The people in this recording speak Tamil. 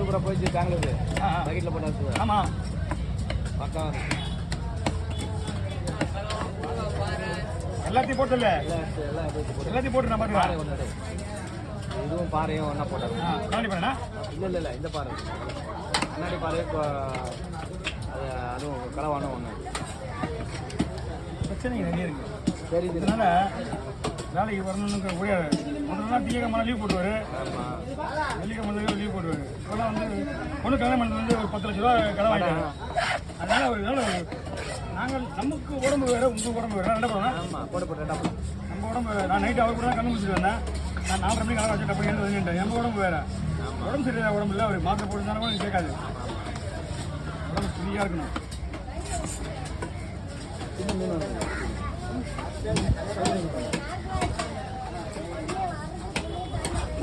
சூப்பராக போயிடுச்சு தாங்களுக்கு பக்கெட்டில் போட்டாச்சு. ஆமாம் பக்கா எல்லாத்தையும் போட்டல எல்லாத்தையும் போட்டு நான் பாறை பார்த்துக்கலாம். ஒன்று இதுவும் பாறையும் ஒன்றா போட்டாங்க. கண்ணாடி பண்ணா இல்லை இந்த பாறை கண்ணாடி பாறை அது அதுவும் கலவானும் ஒன்று. பிரச்சனைங்க நிறைய இருக்கு. சரி இதனால வேலைக்கு வரணும்னு முடியாது. முதல்ல திங்கக்கிழமை லீவ் போட்டுவார், ஆமாம் வெள்ளிக்கிழமை லீவ் போட்டுவார். இப்போலாம் வந்து பொண்ணு கல்யாணம் பண்ணது வந்து ஒரு 10 லட்ச ரூபா கடன் வாங்கிட்டாங்க. அதனால ஒரு நாங்கள் நமக்கு உடம்பு வேறு உங்கள் உடம்பு வேறு என்ன பண்ணோம். ஆமாம் போட்டு நம்ம உடம்பு நான் நைட்டு அவர் கூட கண்ணு முடிச்சுட்டு வந்தேன். நான் 4:30 மணிக்கு கடன் வச்சுட்டு அப்போ எழுந்து வந்துட்டேன். நம்ம உடம்பு வேறு உடம்பு சரியில்லை. உடம்பு இல்லை ஒரு மாத்திரை போட்டுருந்தாலும் கூட கேட்காது. உடம்பு ஃப்ரீயாக இருக்கணும். இன்னும் மீன்